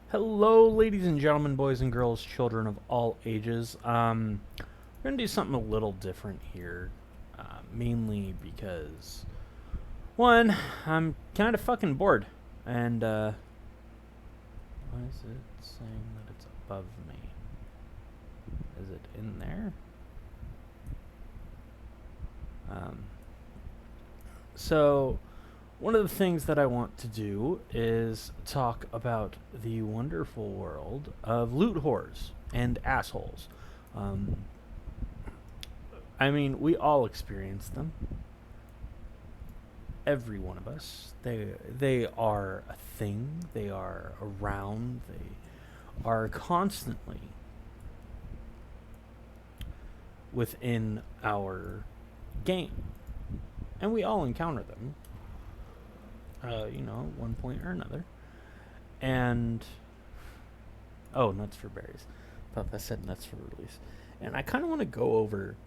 Hello, ladies and gentlemen, boys and girls, children of all ages. We're gonna do something a little different here, mainly because one, I'm kind of fucking bored, and why is it saying that it's above me? Is it in there? So one of the things that I want to do is talk about the wonderful world of loot whores and assholes. Um, I mean, we all experience them. Every one of us. They are a thing. They are around. They are constantly within our game, and we all encounter them. At one point or another. And oh, nuts for berries. Thought that said nuts for release. And I kind of want to go over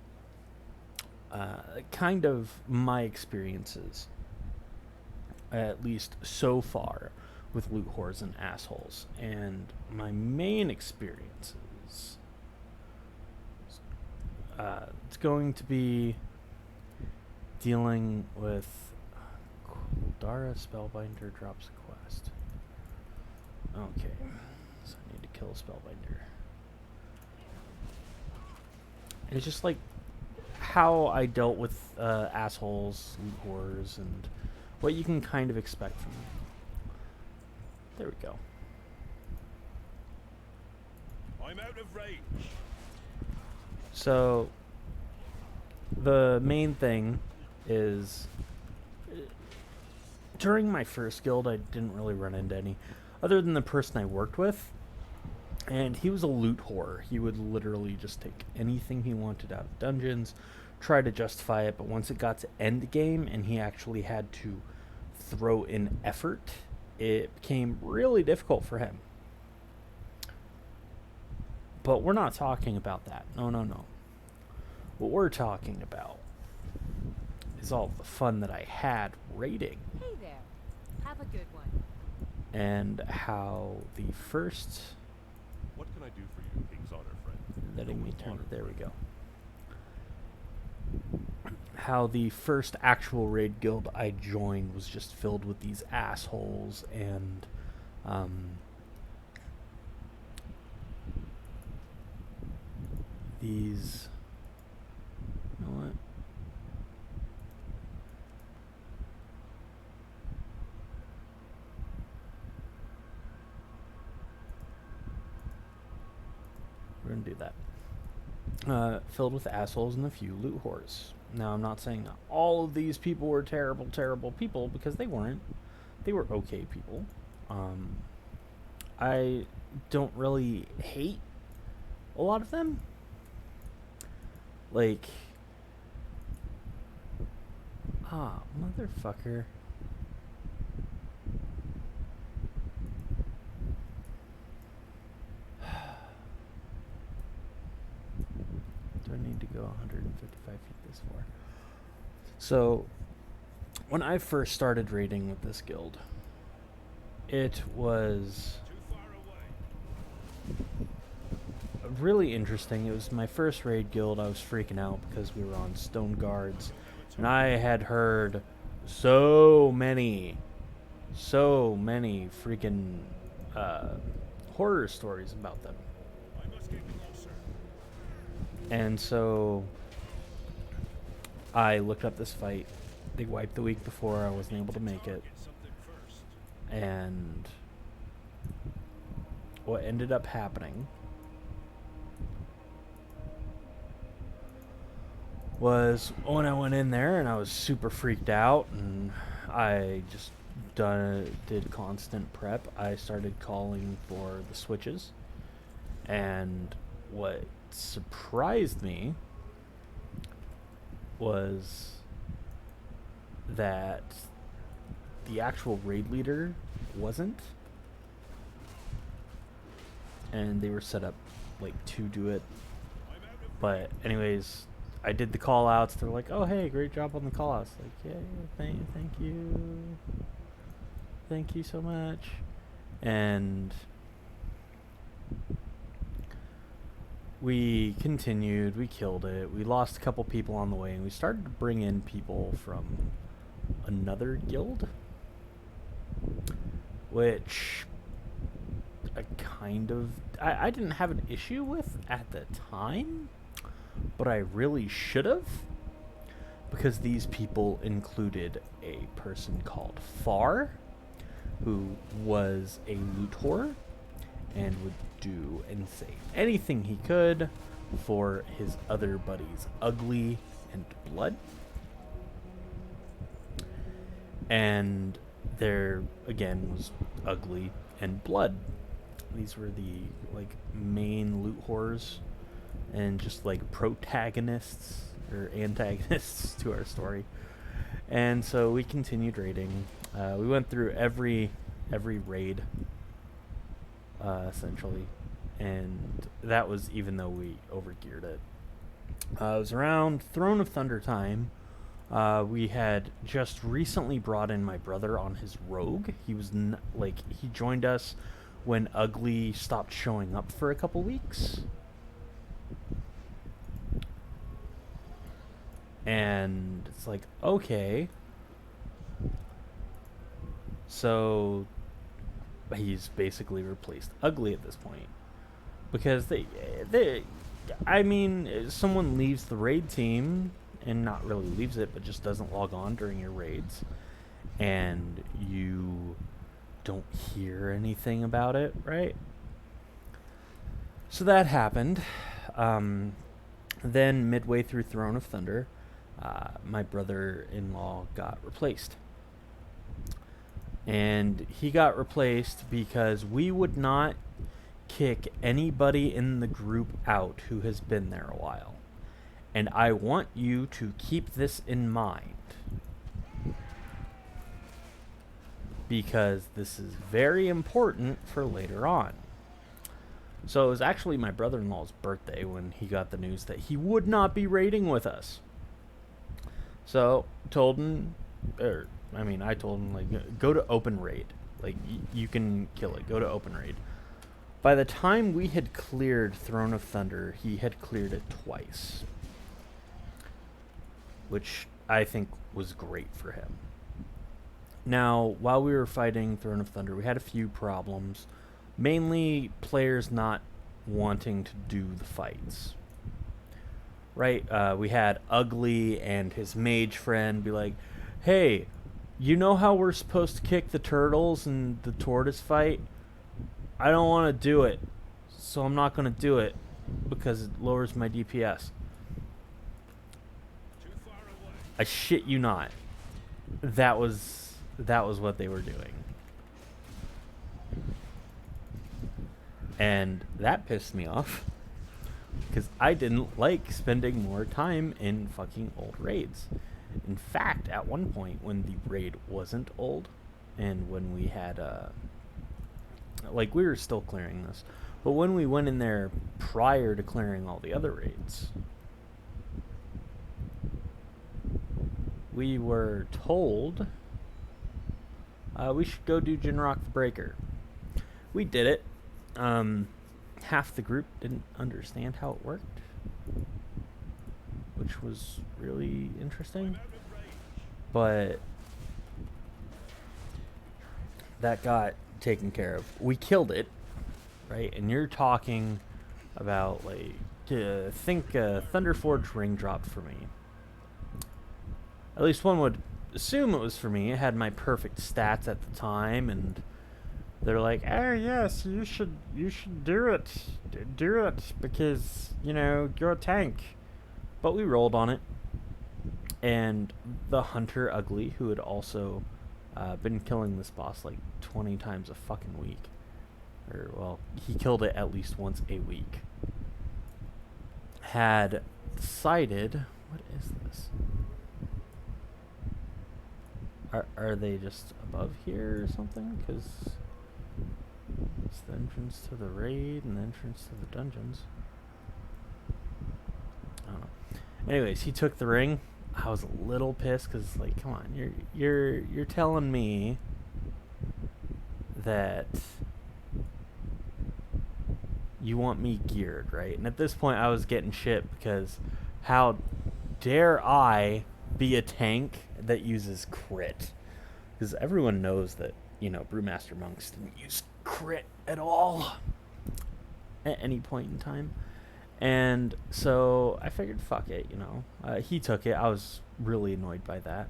kind of my experiences, at least so far, with loot whores and assholes. And my main experiences, it's going to be dealing with Dara Spellbinder drops a quest. Okay, so I need to kill a Spellbinder. It's just like how I dealt with assholes, loot whores, and what you can kind of expect from them. There we go. I'm out of range. So the main thing is, during my first guild, I didn't really run into any other than the person I worked with, and he was a loot whore. He would literally just take anything he wanted out of dungeons, try to justify it, but once it got to end game and he actually had to throw in effort, it became really difficult for him. But we're not talking about that. No. What we're talking about is all the fun that I had raiding. Hey there. Have a good one. And how the first... What can I do for you, King's Honor friend? Letting me turn it. There we go. How the first actual raid guild I joined was just filled with these assholes and these... You know what? We're going to do that. Filled with assholes and a few loot whores. Now, I'm not saying that all of these people were terrible, terrible people, because they weren't. They were okay people. I don't really hate a lot of them. Like... motherfucker. Do I need to go 155 feet this far? So, when I first started raiding with this guild, it was Too far away. really interesting. It was my first raid guild. I was freaking out because we were on stone guards, and I had heard so many freaking horror stories about them. I must get closer. And so I looked up this fight. They wiped the week before. I wasn't able to make it. Get something first. And what ended up happening was when I went in there and I was super freaked out and I just did constant prep, I started calling for the switches. And what surprised me was that the actual raid leader wasn't, and they were set up like to do it. But anyways, I did the call outs. They're like, oh hey, great job on the call outs. Like, yeah, thank you so much. And we continued, we killed it, we lost a couple people on the way, and we started to bring in people from another guild, which I didn't have an issue with at the time, but I really should have, because these people included a person called Far, who was a loot whore and would do and say anything he could for his other buddies, Ugly and Blood. And there again was Ugly and Blood. These were the like main loot whores and just like protagonists or antagonists to our story. And so we continued raiding. We went through every raid, essentially, and that was even though we overgeared it. It was around Throne of Thunder time. We had just recently brought in my brother on his rogue. He was he joined us when Ugly stopped showing up for a couple weeks. And it's like, okay. So he's basically replaced Ugly at this point. Because someone leaves the raid team, and not really leaves it, but just doesn't log on during your raids, and you don't hear anything about it, right? So that happened. Then midway through Throne of Thunder, my brother-in-law got replaced. And he got replaced because we would not kick anybody in the group out who has been there a while. And I want you to keep this in mind, because this is very important for later on. So it was actually my brother-in-law's birthday when he got the news that he would not be raiding with us. So I told him, like, go to open raid. Like, you can kill it. Go to open raid. By the time we had cleared Throne of Thunder, he had cleared it twice, which I think was great for him. Now, while we were fighting Throne of Thunder, we had a few problems. Mainly players not wanting to do the fights. Right? We had Ugly and his mage friend be like, hey, you know how we're supposed to kick the turtles in the tortoise fight? I don't want to do it, so I'm not going to do it because it lowers my DPS. Too far away. I shit you not. That was what they were doing. And that pissed me off, because I didn't like spending more time in fucking old raids. In fact, at one point when the raid wasn't old, and when we had we were still clearing this, but when we went in there prior to clearing all the other raids, we were told we should go do Jinrock the Breaker. We did it. Half the group didn't understand how it worked, which was really interesting. But that got taken care of. We killed it, right? And you're talking about, like, think Thunderforge ring dropped for me. At least one would assume it was for me. It had my perfect stats at the time, and they're like, oh yes, you should do it because, you know, you're a tank. But we rolled on it, and the hunter Ugly, who had also been killing this boss like 20 times a fucking week, or well, he killed it at least once a week, had decided, what is this? Are they just above here or something? Because it's the entrance to the raid and the entrance to the dungeons. I don't know. Anyways, he took the ring. I was a little pissed because, like, come on, you're telling me that you want me geared, right? And at this point, I was getting shit because how dare I be a tank that uses crit? Because everyone knows that, Brewmaster monks didn't use crit at all at any point in time. And so I figured, fuck it, he took it. I was really annoyed by that.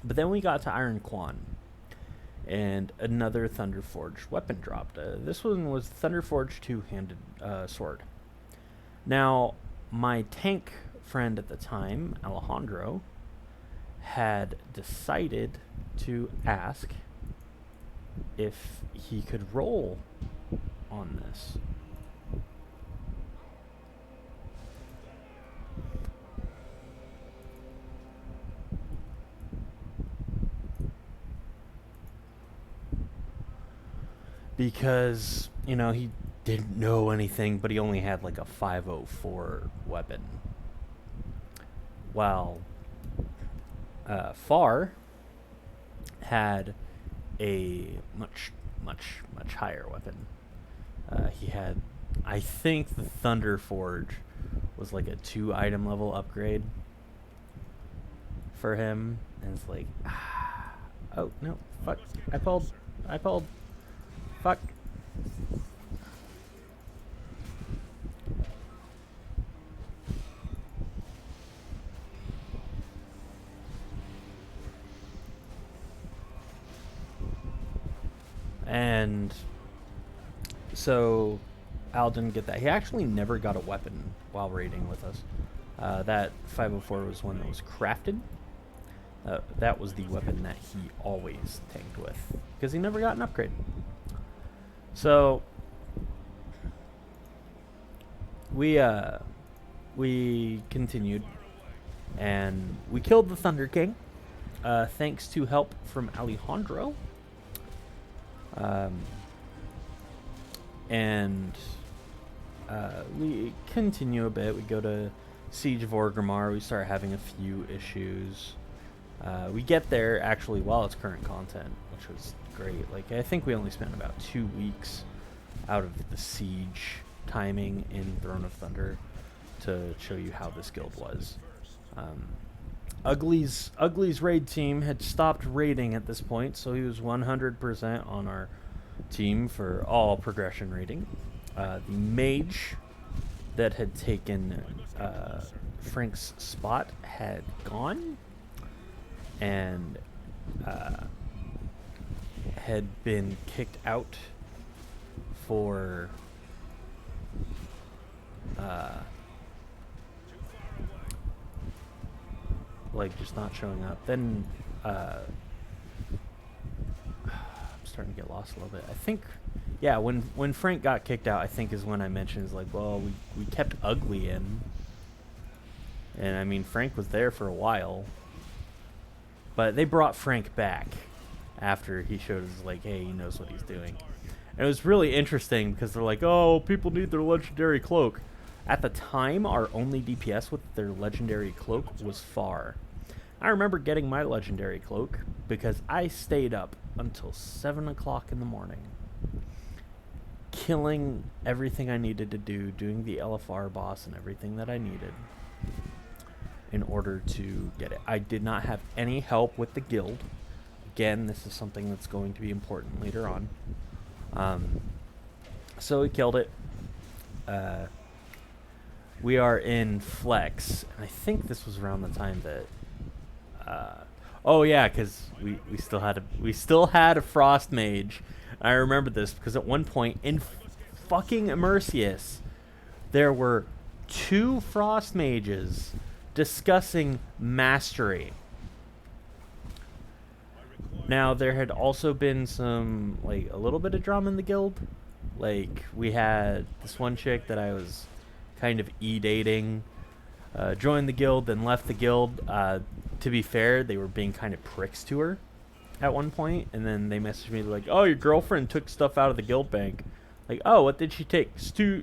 But then we got to Iron Quan, and another Thunderforged weapon dropped. This one was Thunderforged two-handed sword. Now, my tank friend at the time, Alejandro, had decided to ask if he could roll on this. Because, he didn't know anything, but he only had like a 504 weapon. While Far had a much higher weapon. He had, I think the Thunder Forge was like a 2 item level upgrade for him. And it's like, oh, no, fuck, I pulled, fuck. And so Al didn't get that. He actually never got a weapon while raiding with us. That 504 was one that was crafted. That was the weapon that he always tanked with, because he never got an upgrade. So we continued, and we killed the Thunder King, thanks to help from Alejandro. And we continue a bit. We go to Siege of Orgrimmar. We start having a few issues. We get there actually while it's current content, which was great. Like, I think we only spent about 2 weeks out of the siege timing in Throne of Thunder to show you how this guild was. Ugly's raid team had stopped raiding at this point, so he was 100% on our team for all progression raiding. The mage that had taken Frank's spot had gone, and had been kicked out for like just not showing up. Then I'm starting to get lost a little bit. I think, yeah, when Frank got kicked out, I think is when I mentioned, is like, well, we kept Ugly in, and I mean Frank was there for a while, but they brought Frank back after he showed us, like, hey, he knows what he's doing. And it was really interesting because they're like, oh, people need their legendary cloak. At the time, our only DPS with their legendary cloak was Far. I remember getting my legendary cloak because I stayed up until 7 o'clock in the morning, killing everything I needed to do, doing the LFR boss and everything that I needed in order to get it. I did not have any help with the guild. Again, this is something that's going to be important later on. So we killed it. We are in Flex, and I think this was around the time that oh yeah, because we still had a Frost Mage. I remember this because at one point in fucking Immersius, there were 2 Frost Mages discussing mastery. Now, there had also been some, like, a little bit of drama in the guild. Like, we had this one chick that I was kind of e-dating, joined the guild, then left the guild. To be fair, they were being kind of pricks to her at one point, and then they messaged me like, oh, your girlfriend took stuff out of the guild bank. Like, oh, what did she take?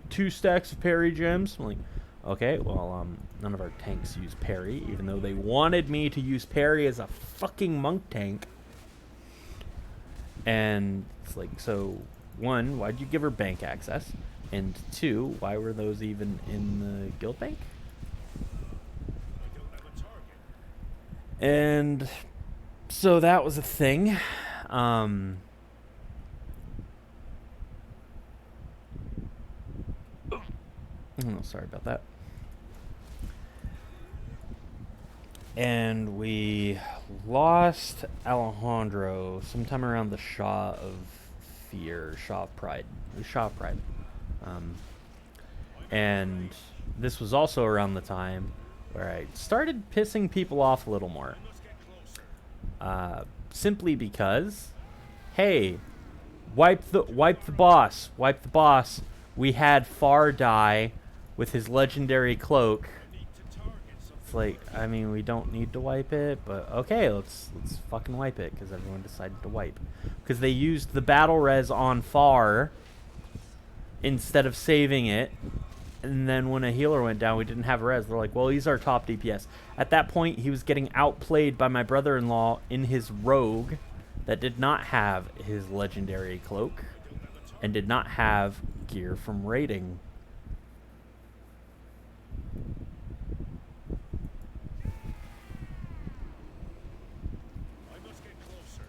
Two stacks of parry gems? I'm like, okay, well, none of our tanks use parry, even though they wanted me to use parry as a fucking monk tank. And it's like, so, 1, why'd you give her bank access? And 2, why were those even in the guild bank? I don't have a target. And so that was a thing. Oh, sorry about that. And we lost Alejandro sometime around the Shaw of Fear, Shaw of Pride. Shaw of Pride. And this was also around the time where I started pissing people off a little more. I must get closer. Simply because, hey, wipe the boss. Wipe the boss. We had Far die with his legendary cloak. I need to target something. It's like, I mean, we don't need to wipe it, but okay, let's fucking wipe it because everyone decided to wipe because they used the battle res on Far instead of saving it. And then when a healer went down, we didn't have a res. They're like, well, he's our top DPS. At that point, he was getting outplayed by my brother-in-law in his rogue that did not have his legendary cloak and did not have gear from raiding. I must get closer.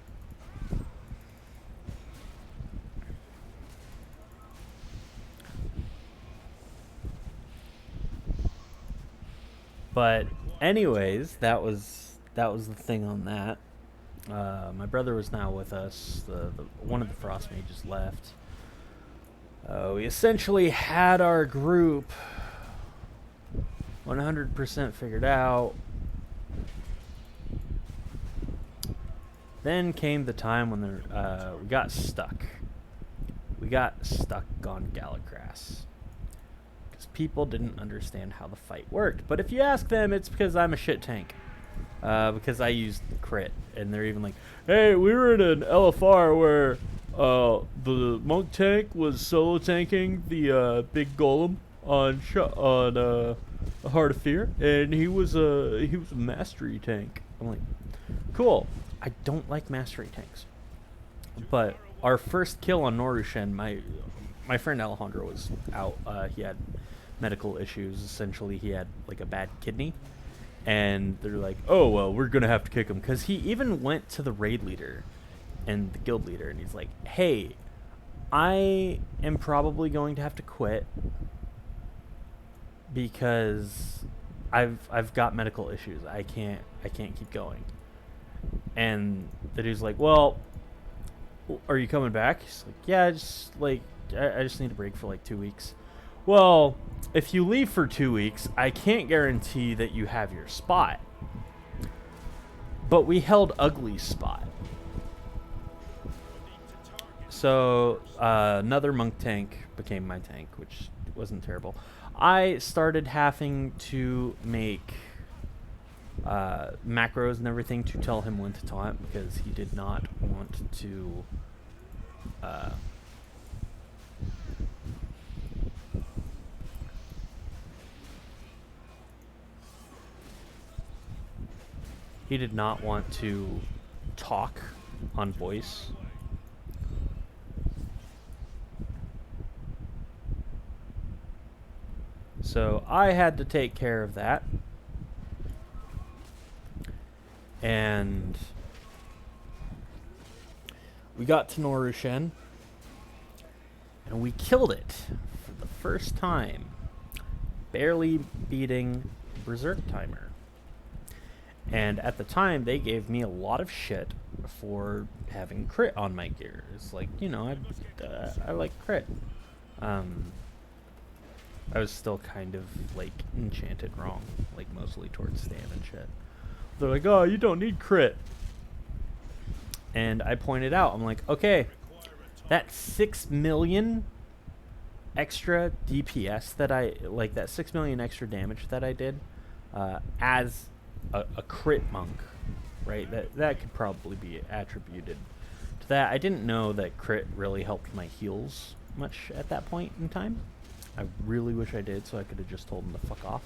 But anyways, that was the thing on that. My brother was now with us. The one of the frost mages left. We essentially had our group 100% figured out. Then came the time when we got stuck. We got stuck on Galacrass. Because people didn't understand how the fight worked. But if you ask them, it's because I'm a shit tank. Because I used crit. And they're even like, hey, we were in an LFR where the monk tank was solo tanking the big golem on Heart of Fear, and he was a mastery tank. I'm like, cool. I don't like mastery tanks, but our first kill on Norushen, my friend Alejandro was out. He had medical issues. Essentially, he had like a bad kidney, and they're like, oh well, we're gonna have to kick him because he even went to the raid leader and the guild leader, and he's like, hey, I am probably going to have to quit because I've got medical issues. I can't keep going. And the dude's like, well, are you coming back? He's like, yeah, I just need a break for like 2 weeks. Well, if you leave for 2 weeks, I can't guarantee that you have your spot. But we held Ugly's spot. So another monk tank became my tank, which wasn't terrible. I started having to make macros and everything to tell him when to taunt because he did not want to talk on voice. So I had to take care of that. And we got to Norushen, and we killed it for the first time, barely beating Berserk Timer. And at the time, they gave me a lot of shit for having crit on my gear. It's like, you know, I like crit. I was still kind of like enchanted wrong, like mostly towards Stan and shit. They're like, oh, you don't need crit. And I pointed out, I'm like, okay, that 6 million extra DPS that that 6 million extra damage that I did as a crit monk, right? That could probably be attributed to that. I didn't know that crit really helped my heals much at that point in time. I really wish I did, so I could have just told him to fuck off.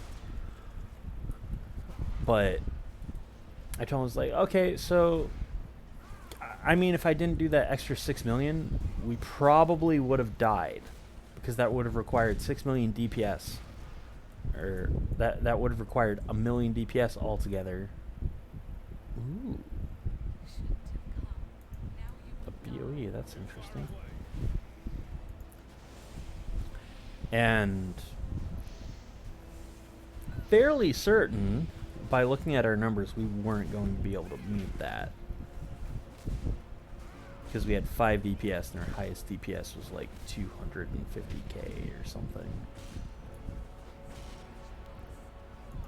But I told him, I was like, okay, so I mean, if I didn't do that extra 6 million, we probably would have died because that would have required 6 million DPS. Or that would have required a million DPS altogether. Ooh. A BOE, that's interesting. And fairly certain, by looking at our numbers, we weren't going to be able to meet that. Because we had 5 DPS and our highest DPS was like 250k or something.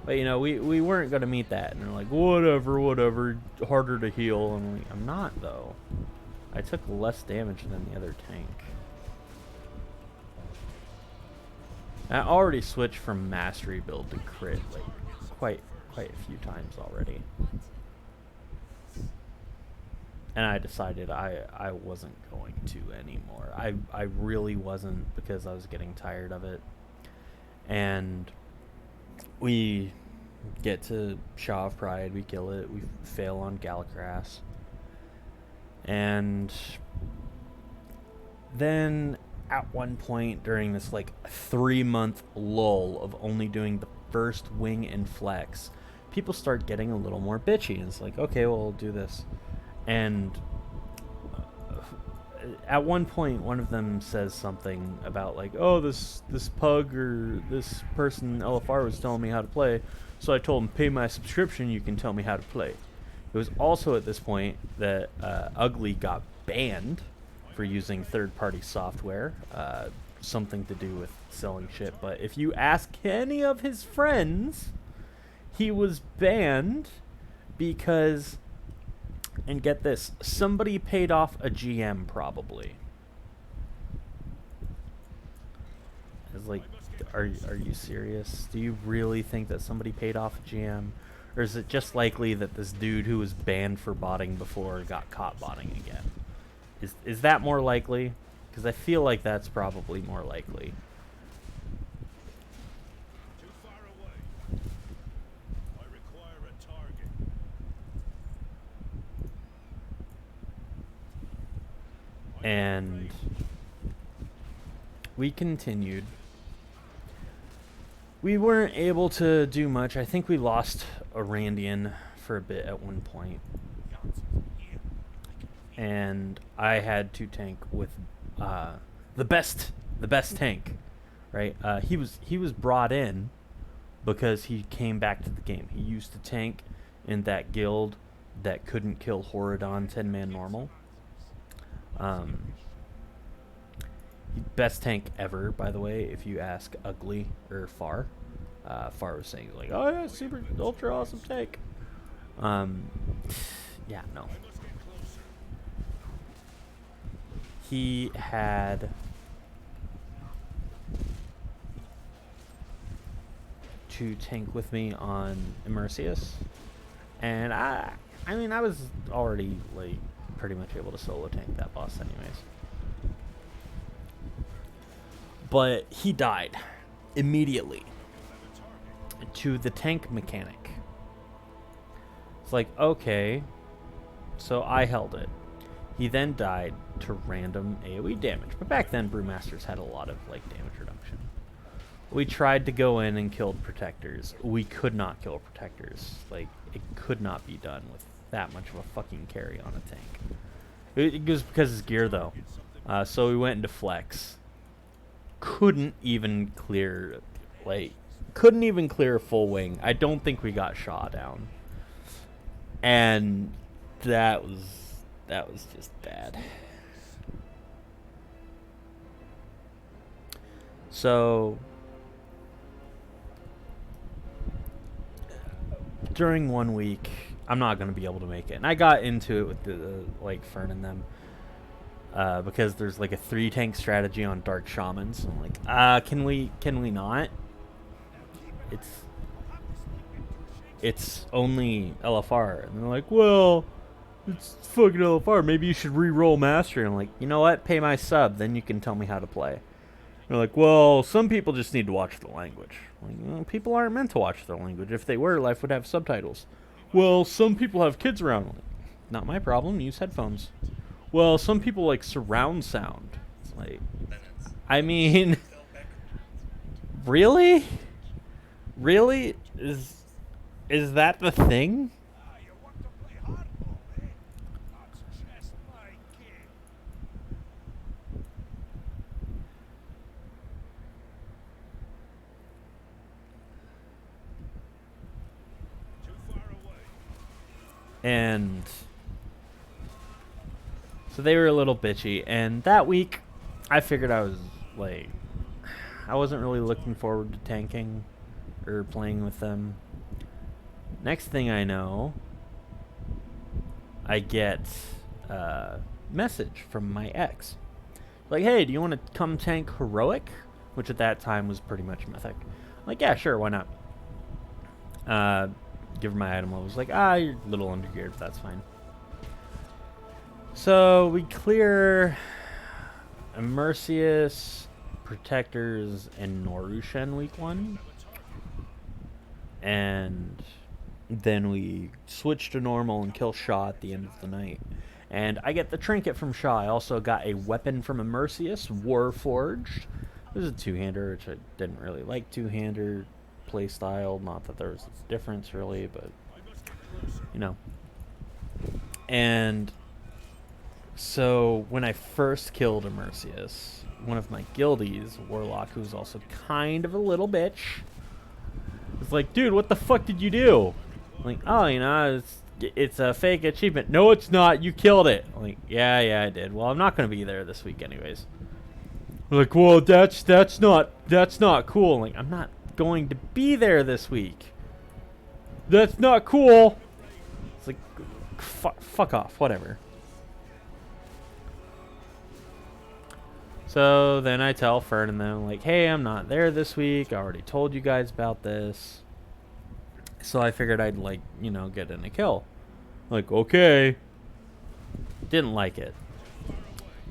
But you know, we weren't going to meet that. And they're like, whatever, harder to heal. And I'm like, I'm not though. I took less damage than the other tank. I already switched from mastery build to crit like quite a few times already. And I decided I wasn't going to anymore. I really wasn't, because I was getting tired of it. And we get to Shaw of Pride, we kill it, we fail on Galacrass. And then at one point during this like 3-month lull of only doing the first wing and flex, people start getting a little more bitchy. And it's like, okay, well, we'll do this. And at one point, one of them says something about like, oh, this pug or this person LFR was telling me how to play, so I told him, pay my subscription, you can tell me how to play. It was also at this point that Ugly got banned for using third-party software, something to do with selling shit. But if you ask any of his friends, he was banned because, and get this, somebody paid off a GM probably. It's like, are you serious? Do you really think that somebody paid off a GM? Or is it just likely that this dude who was banned for botting before got caught botting again? Is that more likely? Because I feel like that's probably more likely. Too far away. I require a target. And we continued. We weren't able to do much. I think we lost a Randian for a bit at one point. And I had to tank with the best tank, right? He was brought in because he came back to the game. He used to tank in that guild that couldn't kill Horadon 10-man normal. Best tank ever, by the way, if you ask Ugly or Far. Far was saying like, oh yeah, super ultra awesome tank. Yeah, no. He had to tank with me on Immersius, and I mean, I was already like pretty much able to solo tank that boss anyways. But he died immediately to the tank mechanic. It's like, okay, so I held it. He then died to random AoE damage. But back then, Brewmasters had a lot of like damage reduction. We tried to go in and kill protectors. We could not kill protectors. Like, it could not be done with that much of a fucking carry on a tank. It was because his gear, though. So we went into flex. Couldn't even clear a full wing. I don't think we got Shaw down. And that was just bad. So during 1 week, I'm not going to be able to make it. And I got into it with the like Fern and them. Because there's like a 3-tank strategy on Dark Shamans. I'm like, can we not? It's only LFR. And they're like, well, it's fucking LFR. Maybe you should re-roll Mastery. And I'm like, you know what? Pay my sub, then you can tell me how to play. And they're like, well, some people just need to watch the language. I'm like, well, people aren't meant to watch the language. If they were, life would have subtitles. Well, some people have kids around. I'm like, not my problem. Use headphones. Well, some people like surround sound. It's like, I mean, really? Really? Is that the thing? Ah, you want to play hardball, eh? That's just my game. Too far away. And so they were a little bitchy. And that week, I figured I was like, I wasn't really looking forward to tanking or playing with them. Next thing I know, I get a message from my ex. Like, hey, do you want to come tank Heroic? Which at that time was pretty much Mythic. I'm like, yeah, sure, why not? Give her my item levels. Like, you're a little undergeared, but that's fine. So we clear Immersius, Protectors, and Norushen week 1. And then we switch to normal and kill Shaw at the end of the night. And I get the trinket from Shaw. I also got a weapon from Immersius, Warforged. It was a two-hander, which I didn't really like two-hander playstyle. Not that there was a difference, really, but, you know. And so when I first killed Immersius, one of my guildies, Warlock, who's also kind of a little bitch, was like, dude, what the fuck did you do? I'm like, oh, you know, it's a fake achievement. No, it's not. You killed it. I'm like, yeah, I did. Well, I'm not going to be there this week anyways. I'm like, well, that's not cool. I'm like, I'm not going to be there this week. That's not cool. It's like, fuck off, whatever. So then I tell Fern and them, like, hey, I'm not there this week. I already told you guys about this. So I figured I'd, like, you know, get in a kill. Like, okay. Didn't like it.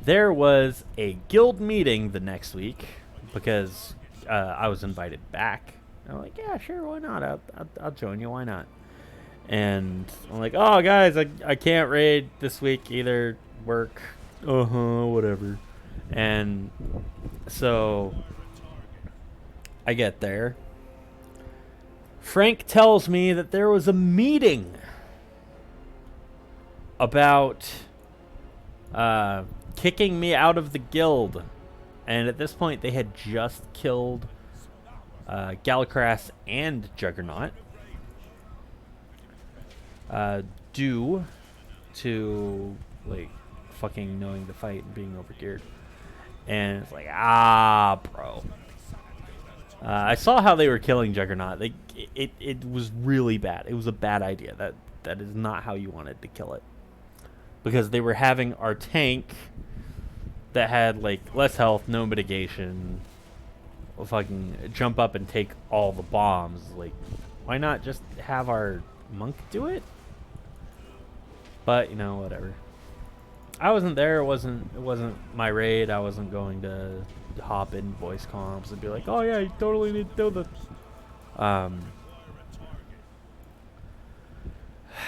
There was a guild meeting the next week because I was invited back. I'm like, yeah, sure, why not? I'll join you, why not? And I'm like, oh, guys, I can't raid this week either. Work. Whatever. And so I get there. Frank tells me that there was a meeting about kicking me out of the guild. And at this point, they had just killed Galacrass and Juggernaut. Due to, like, fucking knowing the fight and being overgeared. And it's like, bro. I saw how they were killing Juggernaut. It was really bad. It was a bad idea. That is not how you wanted to kill it. Because they were having our tank that had, like, less health, no mitigation, fucking jump up and take all the bombs. Like, why not just have our monk do it? But, you know, whatever. I wasn't there. It wasn't my raid. I wasn't going to hop in voice comps and be like, oh yeah, you totally need to do this.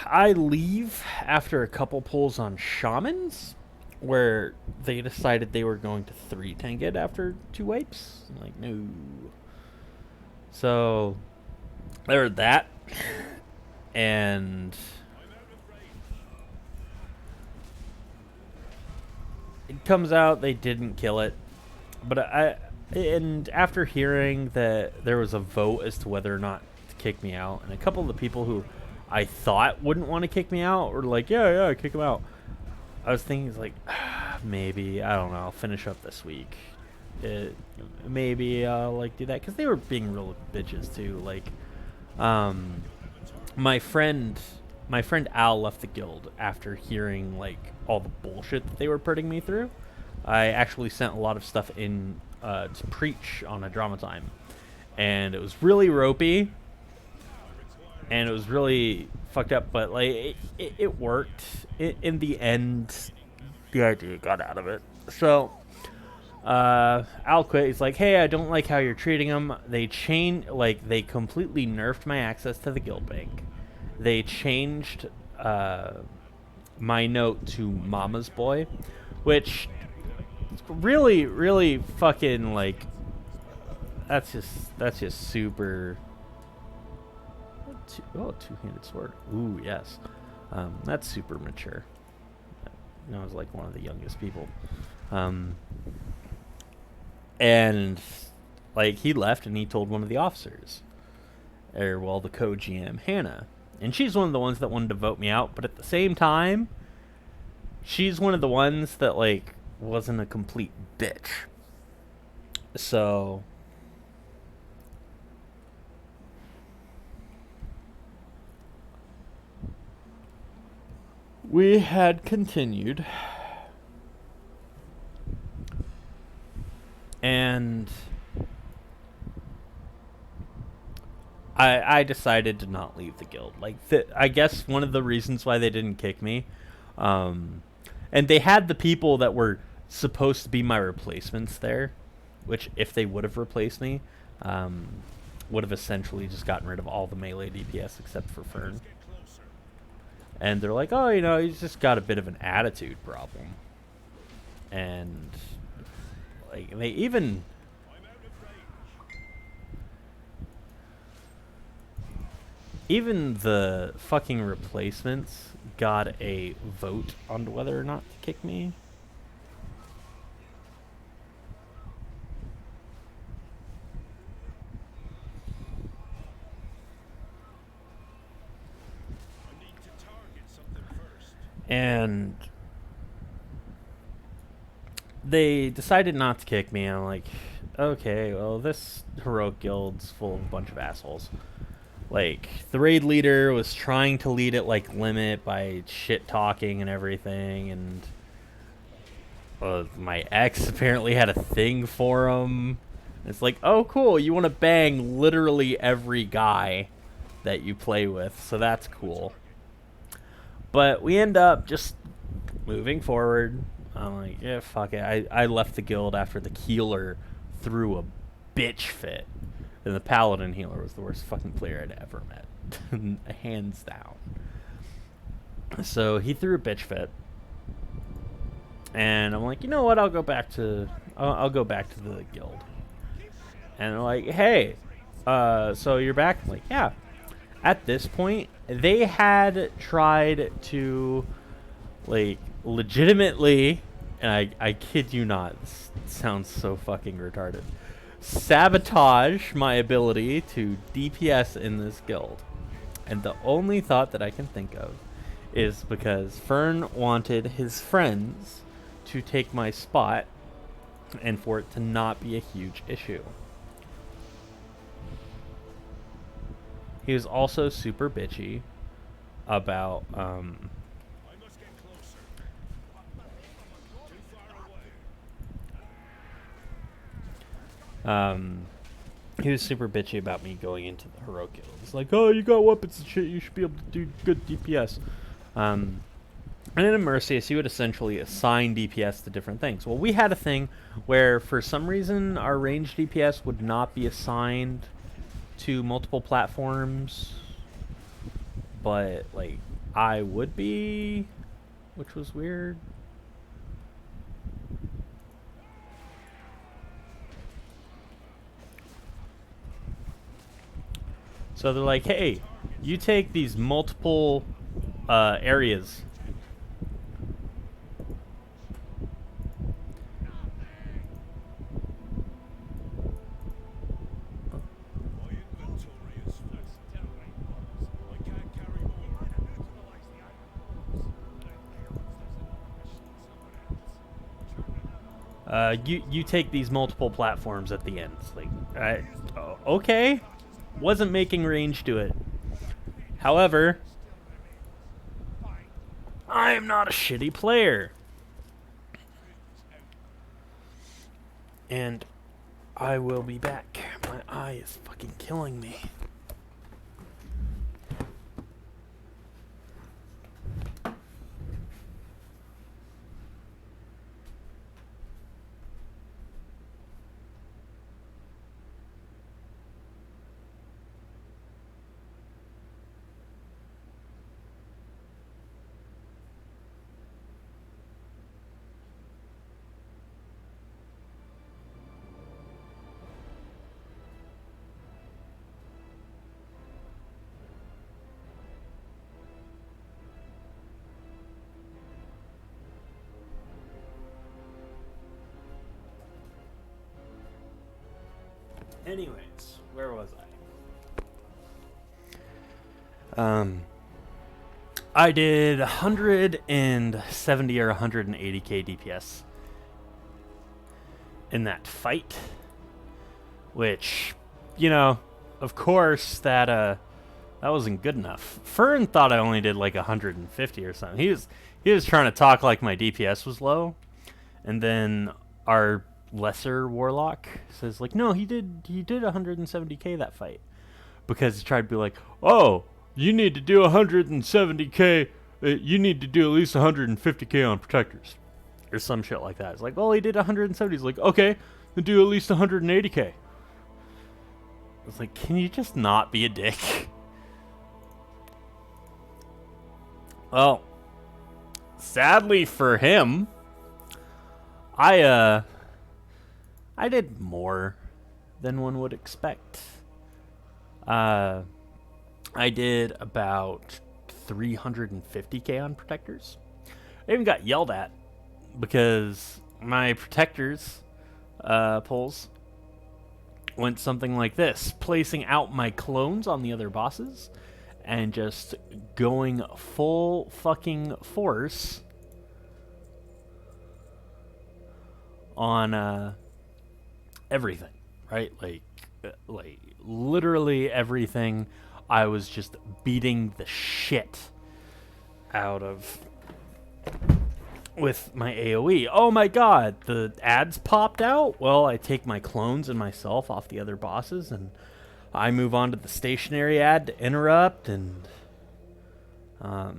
I leave after a couple pulls on shamans, where they decided they were going to 3-tank it after 2 wipes. I'm like, no. So there was that, and it comes out they didn't kill it. But and after hearing that there was a vote as to whether or not to kick me out, and a couple of the people who I thought wouldn't want to kick me out were like, yeah, kick him out. I was thinking, like, maybe, I don't know, I'll finish up this week. Maybe I'll, like, do that. Because they were being real bitches, too. Like, my friend Al left the guild after hearing, like, all the bullshit that they were putting me through. I actually sent a lot of stuff in to preach on a drama time. And it was really ropey. And it was really fucked up, but, like, it worked. In the end, the idea got out of it. So, Al quit. He's like, hey, I don't like how you're treating them. They completely nerfed my access to the guild bank. They changed my note to Mama's Boy, which It's really, really fucking like. That's just super. Oh, two-handed sword. Ooh, yes. That's super mature. I was like one of the youngest people. And like he left and he told one of the officers, or well, the co-GM Hannah, and she's one of the ones that wanted to vote me out. But at the same time, she's one of the ones that like wasn't a complete bitch. So we had continued, and I decided to not leave the guild. Like, I guess one of the reasons why they didn't kick me, and they had the people that were supposed to be my replacements there, which if they would have replaced me, would have essentially just gotten rid of all the melee DPS except for Fern. And they're like, oh, he's just got a bit of an attitude problem. And like they even the fucking replacements got a vote on whether or not to kick me. And they decided not to kick me. I'm like, okay, well, this heroic guild's full of a bunch of assholes. Like, the raid leader was trying to lead it like Limit by shit talking and everything, and my ex apparently had a thing for him. It's like, oh, cool, you want to bang literally every guy that you play with, so that's cool. But we end up just moving forward. I'm like, yeah, fuck it. I left the guild after the healer threw a bitch fit. And the paladin healer was the worst fucking player I'd ever met. Hands down. So he threw a bitch fit. And I'm like, you know what? I'll go back to the guild. And they're like, hey, so you're back? I'm like, yeah. At this point, they had tried to, like, legitimately, and I kid you not, this sounds so fucking retarded, sabotage my ability to DPS in this guild. And the only thought that I can think of is because Fern wanted his friends to take my spot and for it to not be a huge issue. He was also super bitchy about he was super bitchy about me going into the heroic guild. He's like, oh, you got weapons and shit, you should be able to do good DPS. And in Immersius, he would essentially assign DPS to different things. Well, we had a thing where, for some reason, our range DPS would not be assigned to multiple platforms, but, like, I would be, which was weird. So they're like, hey, you take these multiple areas. You take these multiple platforms at the end. It's like, okay. Wasn't making range to it. However, I am not a shitty player. And I will be back. My eye is fucking killing me. Anyways, where was I? I did 170 or 180k DPS in that fight, which, you know, of course that wasn't good enough. Fern thought I only did like 150 or something. He was trying to talk like my DPS was low, and then our lesser warlock says like, no, he did 170k that fight, because he tried to be like, oh, you need to do 170k, you need to do at least 150k on protectors, or some shit like that. It's like, well, he did 170. He's like, okay, then do at least 180k. It's like, can you just not be a dick? Well, sadly for him, I did more than one would expect. I did about 350k on protectors. I even got yelled at because my protectors pulls went something like this: placing out my clones on the other bosses and just going full fucking force on everything, right? Like literally everything. I was just beating the shit out of with my AoE. Oh my god, the ads popped out. Well, I take my clones and myself off the other bosses, and I move on to the stationary ad to interrupt, and I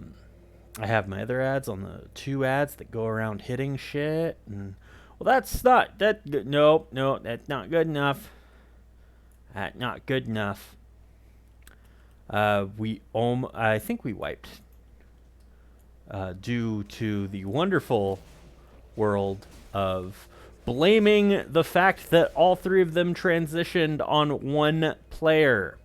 have my other ads on the 2 ads that go around hitting shit. And well, that's not that good. No, that's not good enough. That's not good enough. I think we wiped due to the wonderful world of blaming the fact that all 3 of them transitioned on one player.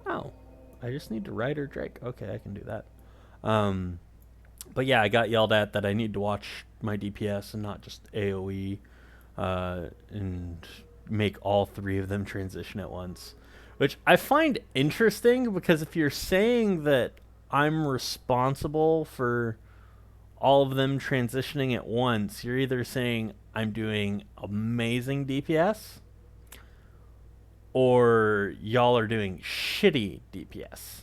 Oh, I just need to Ryder Drake. Okay, I can do that. But yeah, I got yelled at that I need to watch my DPS and not just AoE, and make all 3 of them transition at once. Which I find interesting, because if you're saying that I'm responsible for all of them transitioning at once, you're either saying I'm doing amazing DPS, or y'all are doing shitty DPS.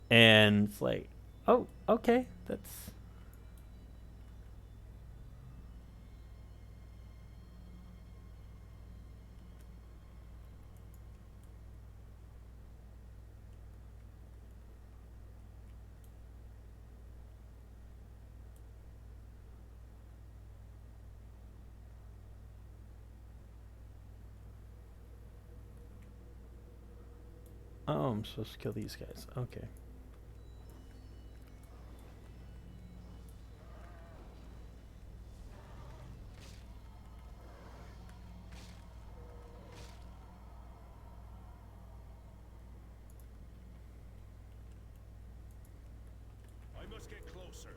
And it's like, oh, okay, that's... Oh, I'm supposed to kill these guys. Okay. I must get closer.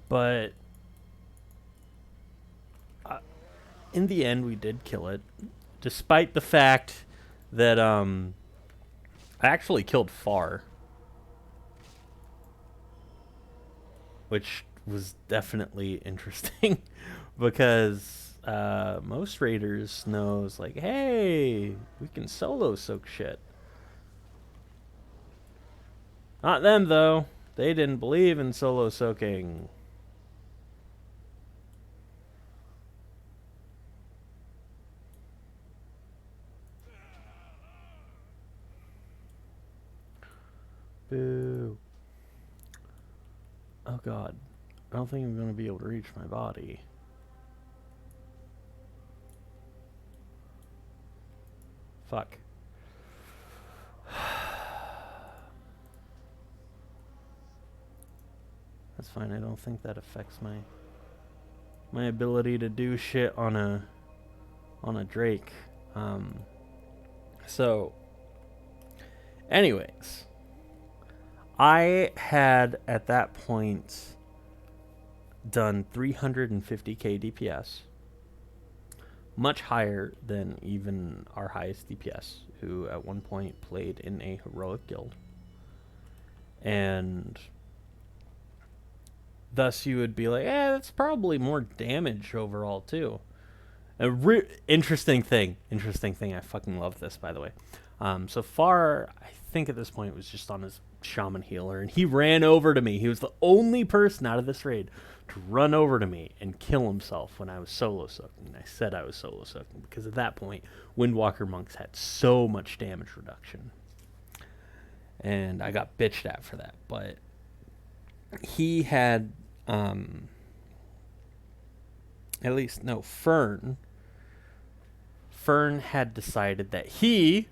But in the end, we did kill it, despite the fact that I actually killed Far, which was definitely interesting because most raiders knows like, hey, we can solo soak shit. Not them though. They didn't believe in solo soaking. Boo. Oh god. I don't think I'm going to be able to reach my body. Fuck. That's fine. I don't think that affects my ability to do shit on a Drake. So anyways, I had at that point done 350k DPS, much higher than even our highest DPS, who at one point played in a heroic guild. And thus you would be like, that's probably more damage overall too. A interesting thing. I fucking love this, by the way. So far, I think at this point it was just on his shaman healer, and he ran over to me. He was the only person out of this raid to run over to me and kill himself when I was solo soaking. And I said I was solo soaking because at that point, Windwalker monks had so much damage reduction, and I got bitched at for that. But he had, at least no, Fern had decided that he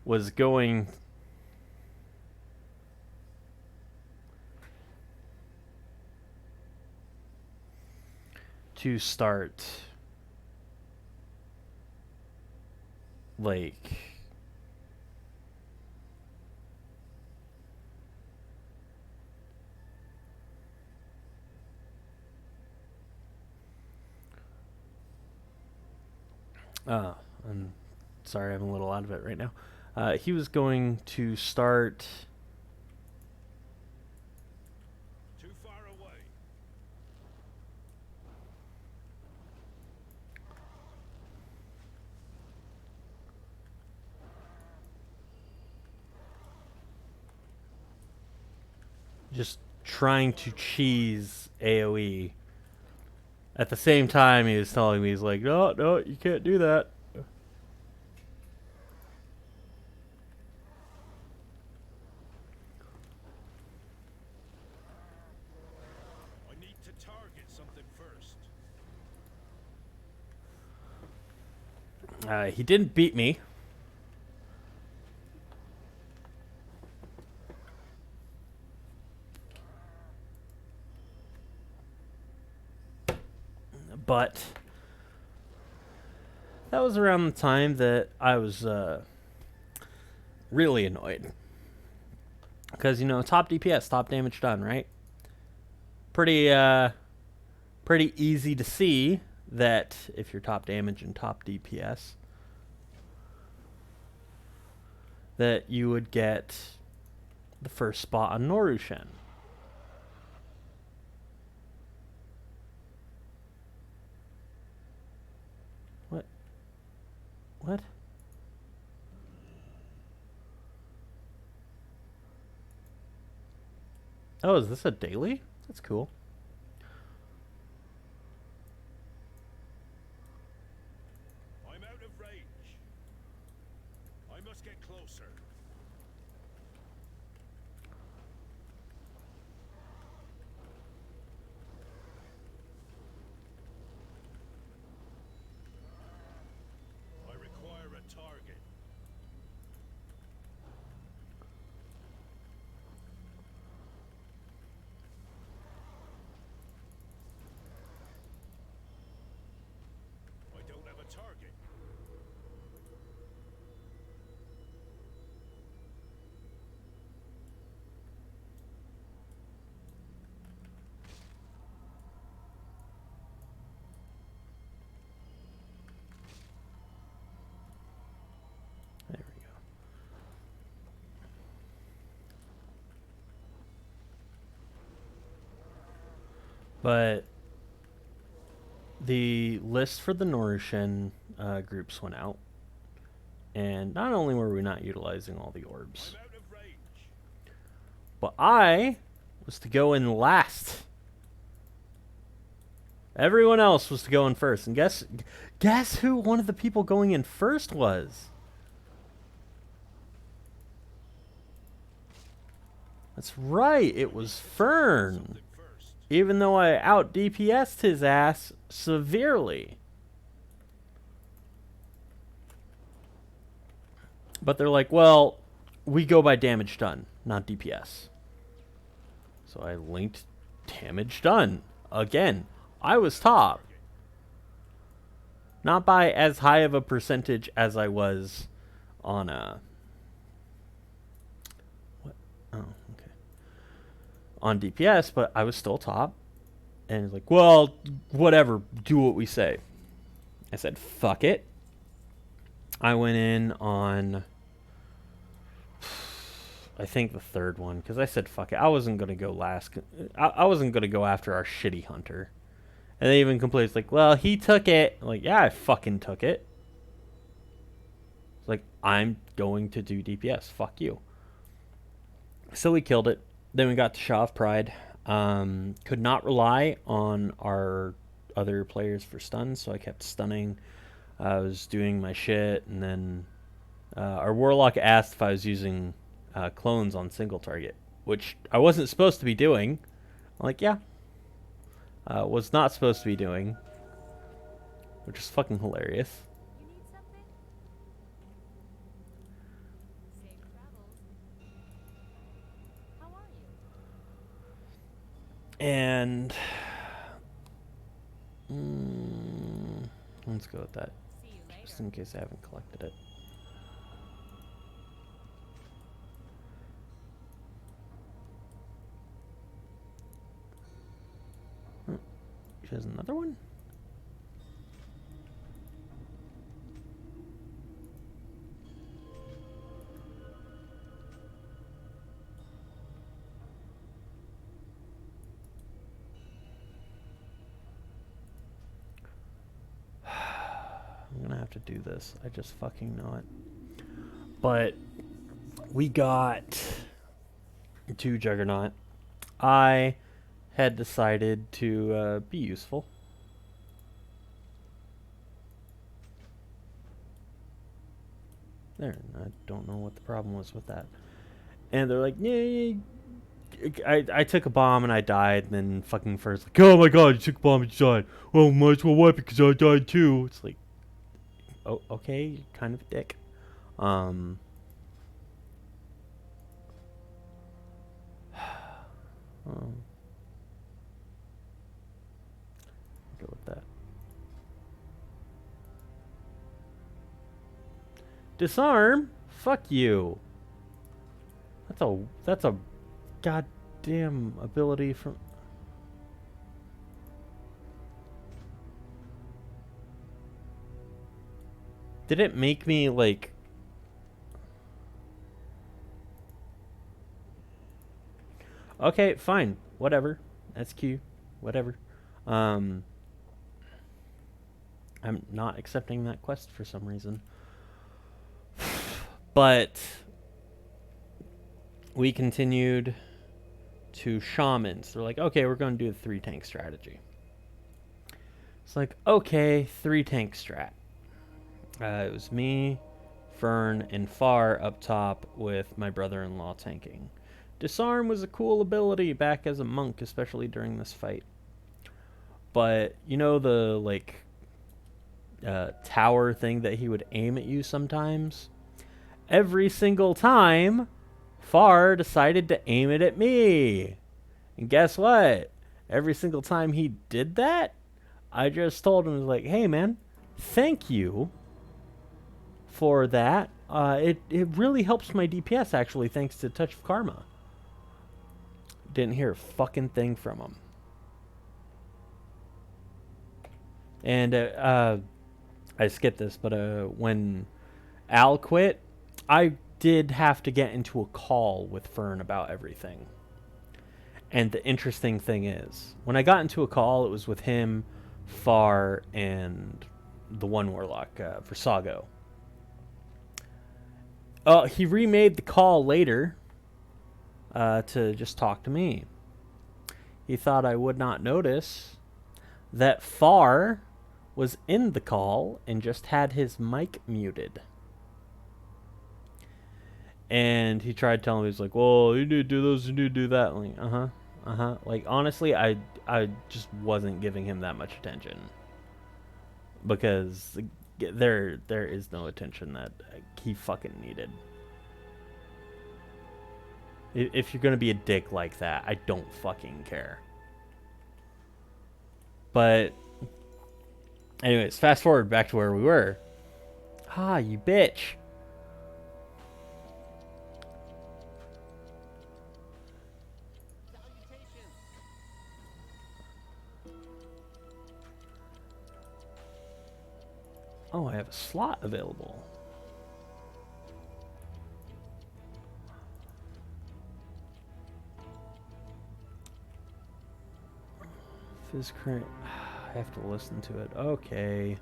was going to start like I'm sorry, I'm a little out of it right now. He was going to start Too far away. just trying to cheese AoE. At the same time, he was telling me, he's like, no, you can't do that. I need to target something first. He didn't beat me. But that was around the time that I was really annoyed. Because, top DPS, top damage done, right? Pretty easy to see that if you're top damage and top DPS, that you would get the first spot on Norushen. What? Oh, is this a daily? That's cool. I'm out of range. I must get closer. I require a target. I don't have a target. There we go. But the list for the Norushen groups went out. And not only were we not utilizing all the orbs, I'm out of range. but I was to go in last. Everyone else was to go in first. And guess who one of the people going in first was? That's right, it was Fern. Something first. Even though I out DPS'd his ass severely. But they're like, well, we go by damage done, not DPS. So I linked damage done. Again, I was top. Not by as high of a percentage as I was on a... What? Oh, okay. On DPS, but I was still top. And it's like, well, whatever, do what we say. I said, fuck it. I went in on, I think, the third one, because I said, fuck it. I wasn't going to go last. I wasn't going to go after our shitty hunter. And they even complained, like, well, he took it. I'm like, yeah, I fucking took it. It's like, I'm going to do DPS. Fuck you. So we killed it. Then we got to Shaw of Pride. Could not rely on our other players for stuns, so I kept stunning. I was doing my shit, and then our Warlock asked if I was using clones on single target, which I wasn't supposed to be doing. I'm like, yeah. Was not supposed to be doing, which is fucking hilarious. You need something? Safe travels. How are you? And let's go with that, See you later. just in case I haven't collected it. She has another one? I'm gonna have to do this. I just fucking know it. But we got to Juggernaut. I had decided to be useful. There, I don't know what the problem was with that. And they're like, yeah, I took a bomb and I died, and then fucking first like, oh my god, you took a bomb and you died. Well, might as well wipe it because I died too. It's like, oh, okay, you're kind of a dick. Go with that. Disarm? Fuck you. That's a goddamn ability from... Did it make me like... Okay, fine. Whatever. That's cute. Whatever. I'm not accepting that quest for some reason. But we continued to shamans. They're like, okay, we're going to do the 3 tank strategy. It's like, okay, 3 tank strat. It was me, Fern, and Far up top with my brother-in-law tanking. Disarm was a cool ability back as a monk, especially during this fight. But, you know the, like, tower thing that he would aim at you sometimes? Every single time, Far decided to aim it at me. And guess what? Every single time he did that, I just told him, like, hey, man, thank you for that. It really helps my DPS, actually, thanks to Touch of Karma. Didn't hear a fucking thing from him. And I skipped this, but when Al quit, I did have to get into a call with Fern about everything. And the interesting thing is, when I got into a call, it was with him, Far, and the one Warlock, Versago. He remade the call later to just talk to me. He thought I would not notice that Far was in the call and just had his mic muted. And he tried telling me, he's like, well, you need to do this, you need to do that. I'm like, Like, honestly, I just wasn't giving him that much attention. Because there is no attention that he fucking needed. If you're gonna be a dick like that, I don't fucking care. But anyways, fast forward back to where we were. Ah, you bitch. Oh, I have a slot available. Fizz current. I have to listen to it. Okay.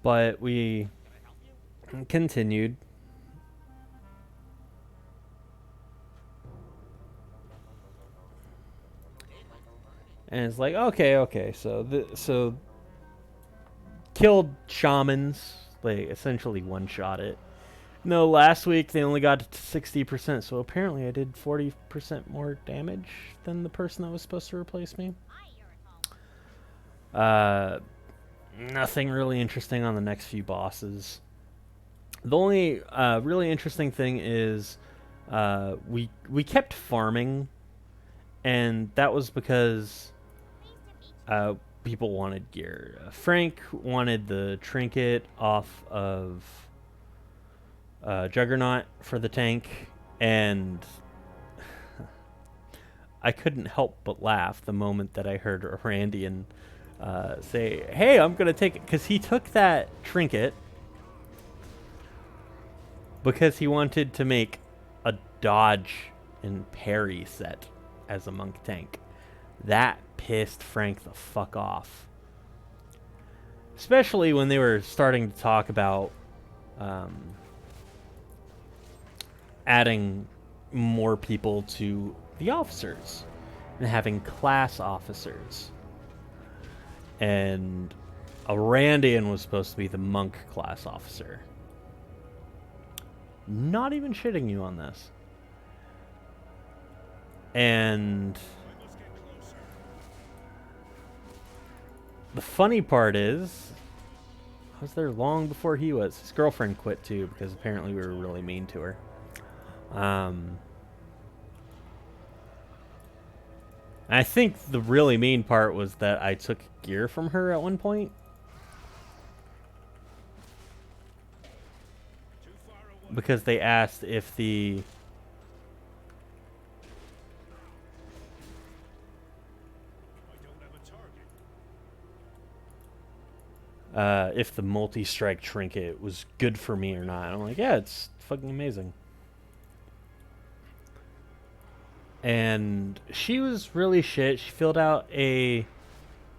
But we continued. And it's like, okay, so killed shamans, like essentially one-shot it. No, last week they only got to 60%, so apparently I did 40% more damage than the person that was supposed to replace me. Nothing really interesting on the next few bosses. The only really interesting thing is we kept farming, and that was because people wanted gear. Frank wanted the trinket off of Juggernaut for the tank, and I couldn't help but laugh the moment that I heard Randian say, "Hey, I'm gonna take it," because he took that trinket because he wanted to make a dodge and parry set as a monk tank. That pissed Frank the fuck off. Especially when they were starting to talk about adding more people to the officers and having class officers. And a Randian was supposed to be the monk class officer. Not even shitting you on this. And the funny part is, I was there long before he was. His girlfriend quit too because apparently we were really mean to her. I think the really mean part was that I took gear from her at one point. Because they asked if the multi-strike trinket was good for me or not. And I'm like, yeah, it's fucking amazing. And she was really shit. She filled out a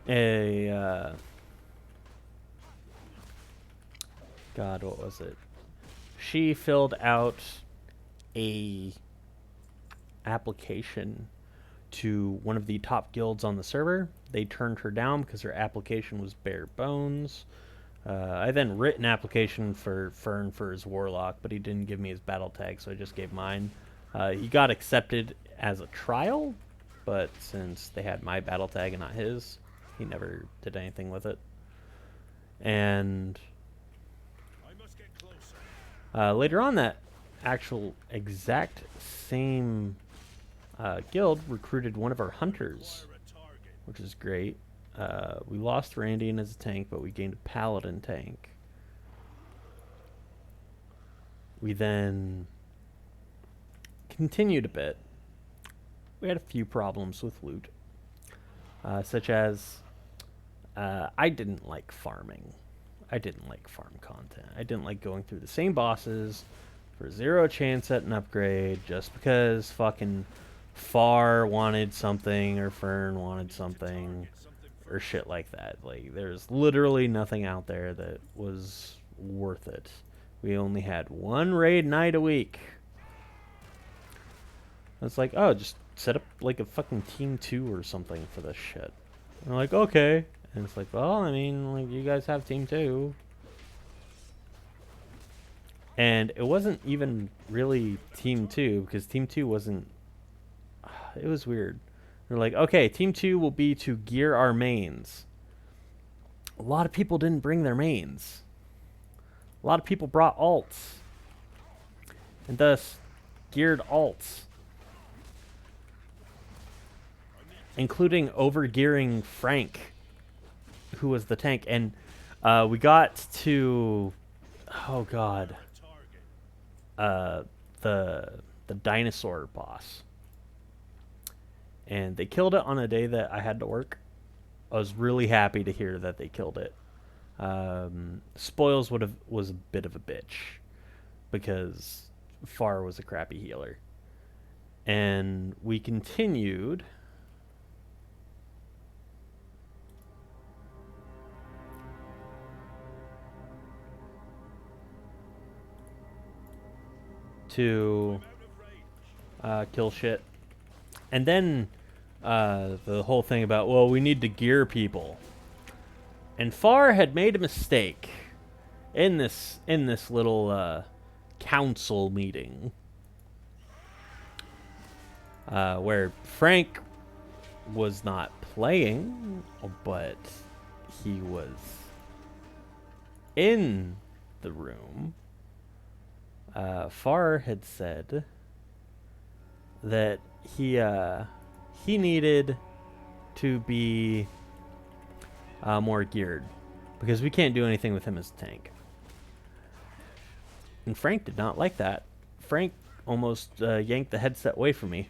God, what was it? She filled out a application to one of the top guilds on the server. They turned her down because her application was bare bones. I then writ an application for Fern for his warlock, but he didn't give me his battle tag, so I just gave mine. He got accepted as a trial, but since they had my battle tag and not his, he never did anything with it. And later on, that actual exact same guild recruited one of our hunters, which is great. We lost Randian as a tank, but we gained a paladin tank. We then continued a bit. We had a few problems with loot, such as I didn't like farming. I didn't like farm content. I didn't like going through the same bosses for zero chance at an upgrade just because fucking Far wanted something or Fern wanted something or shit like that. Like, there's literally nothing out there that was worth it. We only had one raid night a week. It's like, oh, just set up like a fucking team 2 or something for this shit. And we're like, okay. And it's like, well, I mean, like, you guys have team 2. And it wasn't even really team 2 because team 2 wasn't. It was weird. They're like, okay, team 2 will be to gear our mains. a lot of people didn't bring their mains. A lot of people brought alts, and thus geared alts, including overgearing Frank, who was the tank. And we got to, oh god, the dinosaur boss, and they killed it on a day that I had to work. I was really happy to hear that they killed it. Spoils was a bit of a bitch because Far was a crappy healer, and we continued to kill shit. And then the whole thing about, well, we need to gear people. And Far had made a mistake in this little council meeting where Frank was not playing, but he was in the room. Far had said that he needed to be more geared because we can't do anything with him as a tank. And Frank did not like that. Frank almost yanked the headset away from me.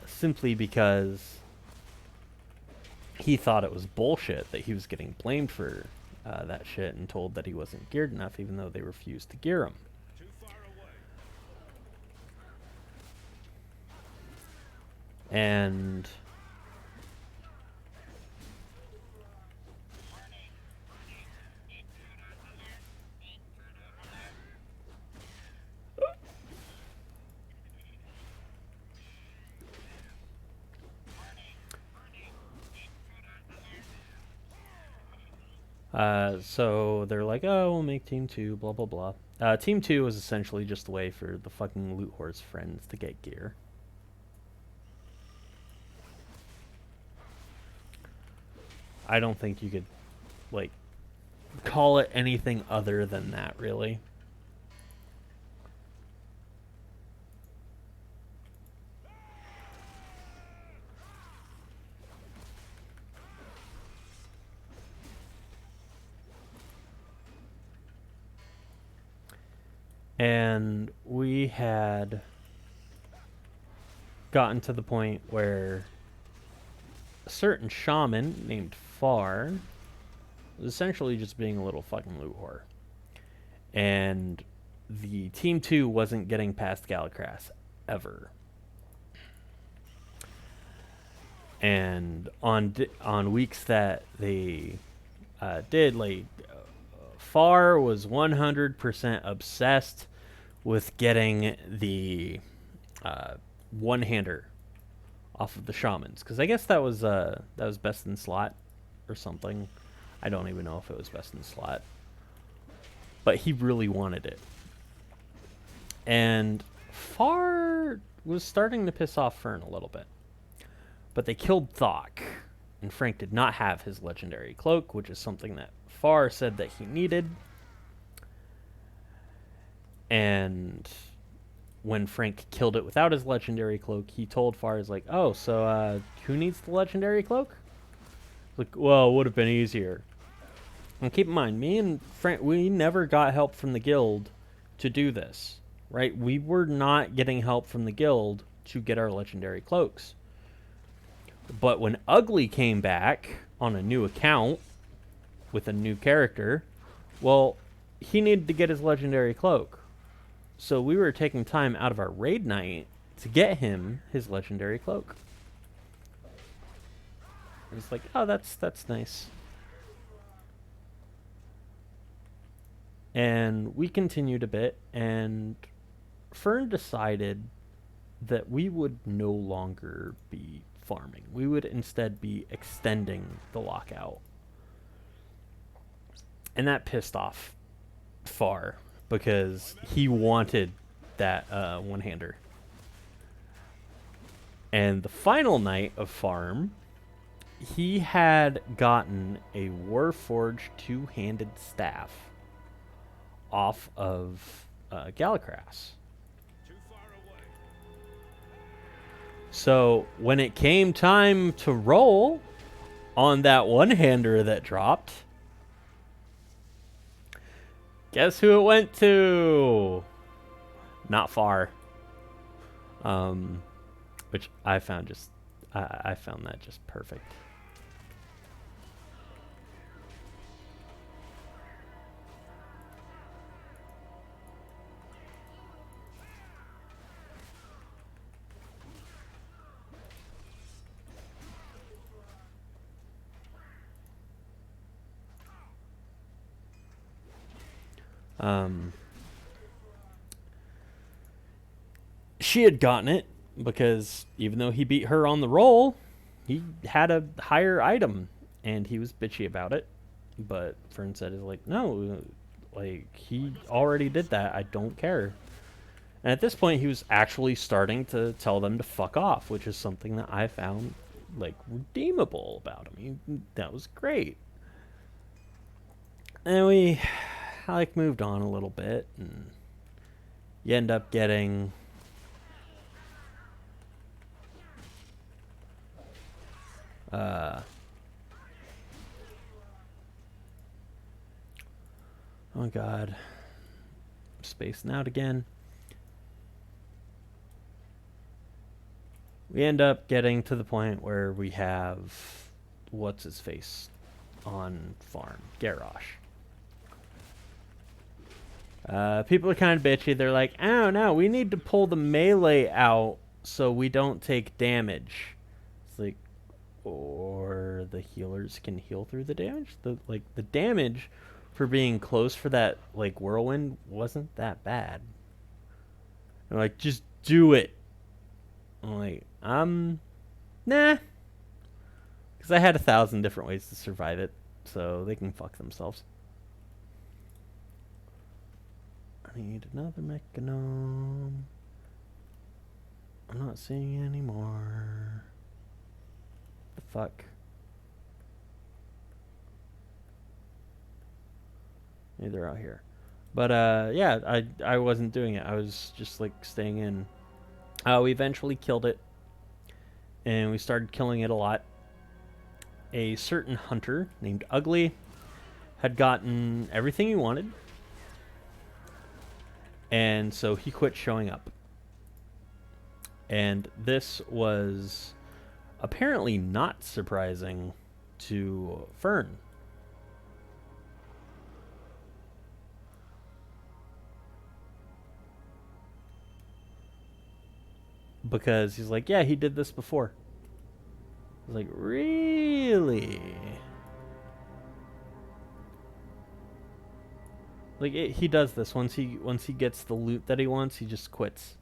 Simply because he thought it was bullshit that he was getting blamed for that shit and told that he wasn't geared enough, even though they refused to gear him. Too far away. And so they're like, oh, we'll make Team 2, blah, blah, blah. Team 2 was essentially just a way for the fucking Loot Horse friends to get gear. I don't think you could, like, call it anything other than that, really. And we had gotten to the point where a certain shaman named Far was essentially just being a little fucking loot whore. And the Team 2 wasn't getting past Galacrass ever. And on weeks that they did, like, Far was 100% obsessed with getting the one-hander off of the shamans, because I guess that was best in slot or something. I don't even know if it was best in slot, but he really wanted it. And Far was starting to piss off Fern a little bit, but they killed Thok, and Frank did not have his legendary cloak, which is something that Far said that he needed. And when Frank killed it without his legendary cloak, he told Far, he's like, oh, so who needs the legendary cloak? Like, well, it would have been easier. And keep in mind, me and Frank, we never got help from the guild to do this, right? We were not getting help from the guild to get our legendary cloaks. But when Ugly came back on a new account with a new character, well, he needed to get his legendary cloak. So we were taking time out of our raid night to get him his legendary cloak. I was like, oh, that's nice. And we continued a bit, and Fern decided that we would no longer be farming. We would instead be extending the lockout. And that pissed off Far, because he wanted that one-hander. And the final night of farm, he had gotten a Warforged two-handed staff off of Galacrass. Too far away. So when it came time to roll on that one-hander that dropped, guess who it went to? Not far. Which I found just, I found that just perfect. She had gotten it because even though he beat her on the roll, he had a higher item and he was bitchy about it. But Fern said, "Is like, no, like he already did that. I don't care." And at this point, he was actually starting to tell them to fuck off, which is something that I found like redeemable about him. That was great. And we like moved on a little bit, and you end up getting oh god, I'm spacing out again. We end up getting to the point where we have what's his face on farm, Garrosh. People are kind of bitchy. They're like, "Oh no, we need to pull the melee out so we don't take damage." It's like, or the healers can heal through the damage. The damage for being close for that like whirlwind wasn't that bad. They're like, "Just do it." I'm like, nah, because I had 1,000 different ways to survive it, so they can fuck themselves. I need another Mechanome. I'm not seeing it anymore. The fuck? Maybe they're out here. But yeah, I wasn't doing it. I was just like staying in. We eventually killed it, and we started killing it a lot. A certain hunter named Ugly had gotten everything he wanted, and so he quit showing up. And this was apparently not surprising to Fern. Because he's like, yeah, he did this before. I was like, really? Like he does this once he gets the loot that he wants, he just quits.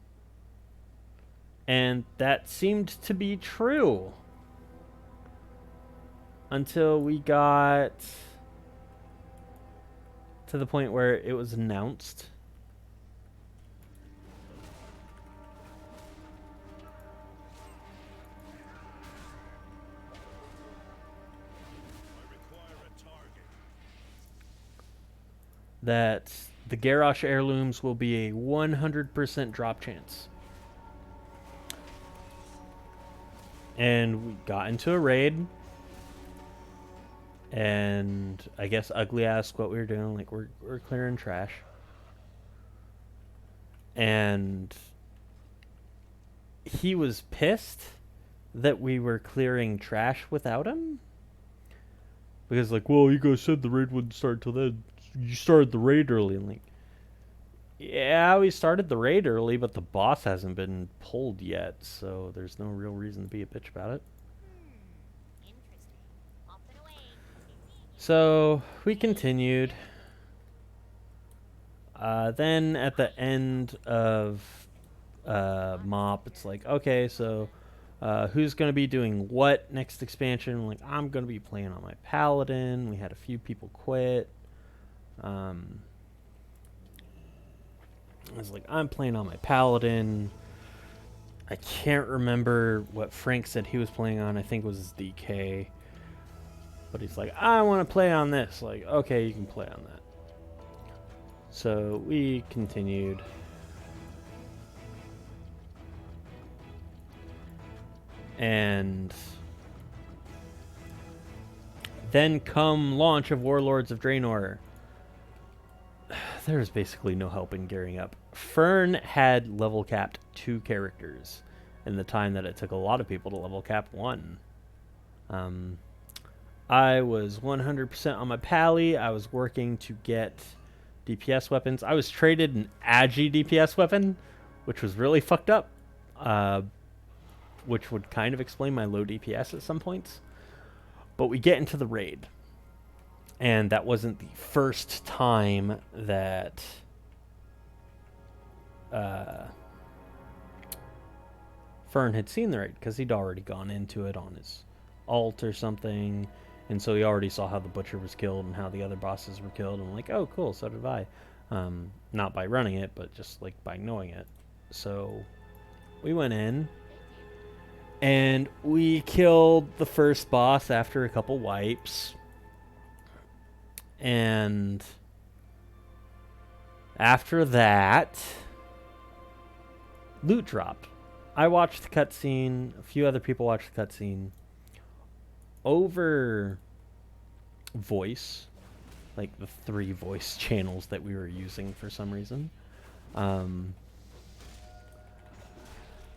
And that seemed to be true until we got to the point where it was announced. That the Garrosh heirlooms will be a 100% drop chance. And we got into a raid. And I guess Ugly asked what we were doing. Like, we're clearing trash. And he was pissed that we were clearing trash without him. Because, like, well, you guys said the raid wouldn't start till then. You started the raid early. And like, yeah, we started the raid early, but the boss hasn't been pulled yet, so there's no real reason to be a bitch about it. Interesting. Pop it away. So we continued. Then at the end of MOP, it's like, okay, so who's going to be doing what next expansion? Like, I'm going to be playing on my Paladin. We had a few people quit. I was like, I'm playing on my Paladin. I can't remember what Frank said he was playing on. I think it was his DK. But he's like, I want to play on this. Like, okay, you can play on that. So we continued. And then come launch of Warlords of Draenor. There's basically no help in gearing up. Fern had level capped 2 characters in the time that it took a lot of people to level cap 1. I was 100% on my pally. I was working to get DPS weapons. I was traded an Agi DPS weapon, which was really fucked up, which would kind of explain my low DPS at some points. But we get into the raid. And that wasn't the first time that Fern had seen the raid, because he'd already gone into it on his alt or something, and so he already saw how the butcher was killed and how the other bosses were killed. And I'm like, oh, cool, so did I. Not by running it, but just like by knowing it. So we went in, and we killed the first boss after a couple wipes. And after that, loot dropped. I watched the cutscene. A few other people watched the cutscene over voice, like the 3 voice channels that we were using for some reason.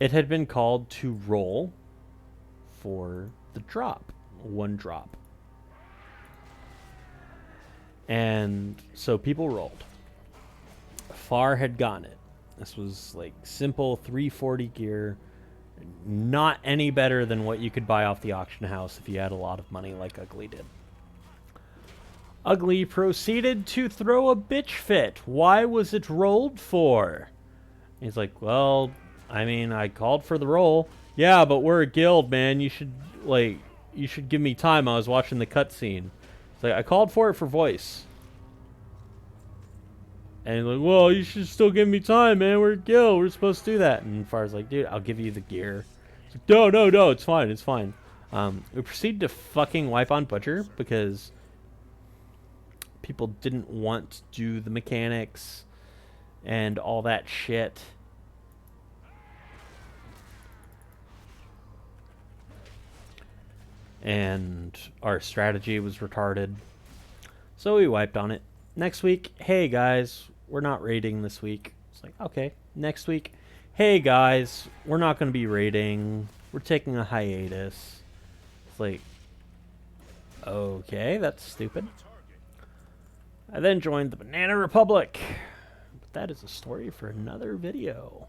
It had been called to roll for the drop, 1 drop. And so people rolled. Far had gotten it. This was like simple 340 gear. Not any better than what you could buy off the auction house if you had a lot of money like Ugly did. Ugly proceeded to throw a bitch fit. Why was it rolled for? He's like, well, I mean, I called for the roll. Yeah, but we're a guild, man. You should give me time. I was watching the cutscene. Like, I called for it for voice. And he's like, well, you should still give me time, man. We're a guild. We're supposed to do that. And Far's like, dude, I'll give you the gear. He's like, no, it's fine. It's fine. We proceeded to fucking wipe on Butcher because people didn't want to do the mechanics and all that shit. And our strategy was retarded. So we wiped on it. Next week, hey guys, we're not raiding this week. It's like, okay. Next week, hey guys, we're not going to be raiding. We're taking a hiatus. It's like, okay, that's stupid. I then joined the Banana Republic. But that is a story for another video.